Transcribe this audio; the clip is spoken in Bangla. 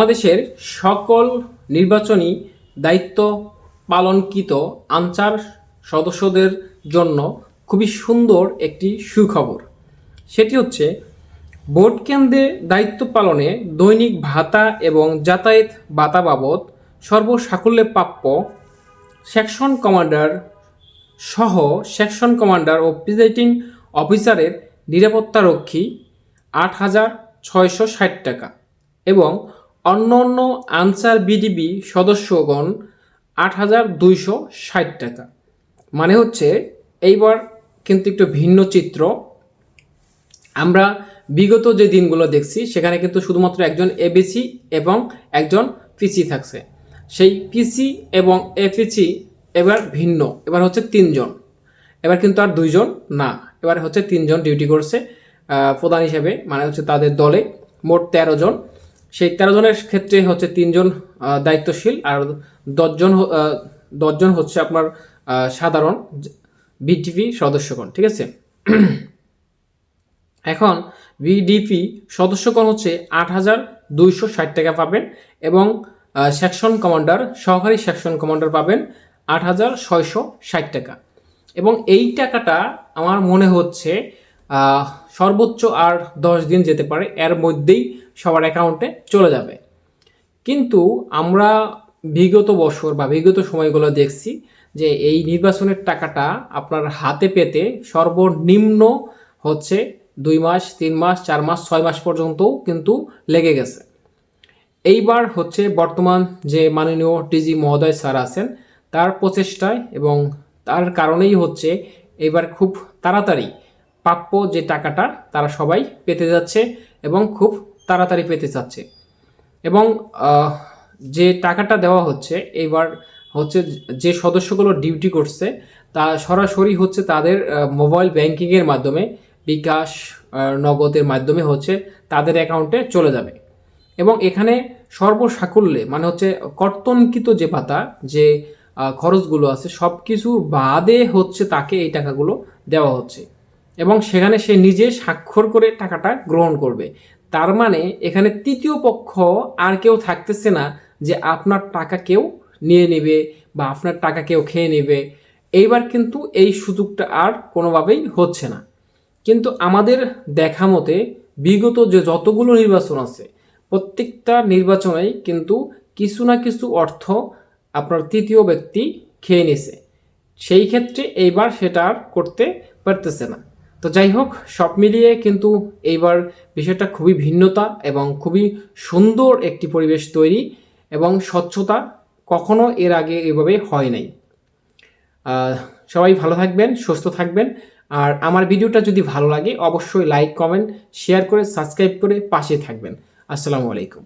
বাংলাদেশের সকল নির্বাচনী দায়িত্ব পালনকৃত আনসার সদস্যদের জন্য খুবই সুন্দর একটি সুখবর। সেটি হচ্ছে ভোট কেন্দ্রে দায়িত্ব পালনে দৈনিক ভাতা এবং যাতায়াত ভাতা বাবদ সর্বসাকুল্যে প্রাপ্য সেকশন কমান্ডার সহ সেকশন কমান্ডার ও প্রিজাইডিং অফিসারের নিরাপত্তারক্ষী ৮,৬৬০ টাকা এবং অন্যান্য আনসার বিডিবি সদস্যগণ ৮,২৬০ টাকা। মানে হচ্ছে এইবার কিন্তু একটু ভিন্ন চিত্র। আমরা বিগত যে দিনগুলো দেখছি সেখানে কিন্তু শুধুমাত্র একজন এবিসি এবং একজন পিসি থাকছে। সেই পিসি এবং এপিসি এবার ভিন্ন, এবার হচ্ছে 3 জন। এবার কিন্তু আর 2 জন না, এবার হচ্ছে 3 জন ডিউটি করছে প্রধান হিসেবে, মানে হচ্ছে তাদের দলে মোট 13 জন। সেই 13 জনের ক্ষেত্রে হচ্ছে 3 জন দায়িত্বশীল আর 10 জন হচ্ছে আপনার সাধারণ বিডিপি সদস্যগণ। ঠিক আছে। এখন বিডিপি সদস্যগণ হচ্ছে ৮,২৬০ টাকা পাবেন এবং সেকশন কমান্ডার, সহকারী সেকশন কমান্ডার পাবেন ৮,৬৬০ টাকা। এবং এই টাকাটা আমার মনে হচ্ছে সর্বোচ্চ আর 10 দিন যেতে পারে, এর মধ্যেই সবার অ্যাকাউন্টে চলে যাবে। কিন্তু আমরা বিগত বছর বা বিগত সময়গুলো দেখছি যে এই নির্বাচনের টাকাটা আপনার হাতে পেতে সর্বনিম্ন হচ্ছে 2 মাস, 3 মাস, 4 মাস, 6 মাস পর্যন্তও কিন্তু লেগে গেছে। এইবার হচ্ছে বর্তমান যে মাননীয় ডিজি মহোদয় স্যার আছেন তার প্রচেষ্টায় এবং তার কারণেই হচ্ছে এবার খুব তাড়াতাড়ি প্রাপ্য যে টাকাটা তারা সবাই পেতে যাচ্ছে এবং খুব তাড়াতাড়ি পেতে চাচ্ছে। এবং যে টাকাটা দেওয়া হচ্ছে এবার হচ্ছে যে সদস্যগুলো ডিউটি করছে তা সরাসরি হচ্ছে তাদের মোবাইল ব্যাংকিংয়ের মাধ্যমে, বিকাশ, নগদের মাধ্যমে হচ্ছে তাদের অ্যাকাউন্টে চলে যাবে। এবং এখানে সর্বসাকুল্যে মানে হচ্ছে কর্তনকৃত যে ভাতা, যে খরচগুলো আছে সব কিছু বাদে হচ্ছে তাকে এই টাকাগুলো দেওয়া হচ্ছে এবং সেখানে সে নিজে স্বাক্ষর করে টাকাটা গ্রহণ করবে। তার মানে এখানে তৃতীয় পক্ষ আর কেউ থাকতেছে না যে আপনার টাকা কেউ নিয়ে নেবে বা আপনার টাকা কেউ খেয়ে নেবে। এইবার কিন্তু এই সুযোগটা আর কোনোভাবেই হচ্ছে না। কিন্তু আমাদের দেখা মতে বিগত যে যতগুলো নির্বাচন আছে প্রত্যেকটা নির্বাচনেই কিন্তু কিছু না কিছু অর্থ আপনার তৃতীয় ব্যক্তি খেয়ে নিছে। সেই ক্ষেত্রে এইবার সেটা আর করতে পারতেছে না। তো যাই হোক, সব মিলিয়ে কিন্তু এইবার বিষয়টা খুবই ভিন্নতা এবং খুবই সুন্দর একটি পরিবেশ তৈরি এবং স্বচ্ছতা কখনো এর আগে এভাবে হয় নাই। সবাই ভালো থাকবেন, সুস্থ থাকবেন। আর আমার ভিডিওটা যদি ভালো লাগে অবশ্যই লাইক, কমেন্ট, শেয়ার করে সাবস্ক্রাইব করে পাশে থাকবেন। আসসালামু আলাইকুম।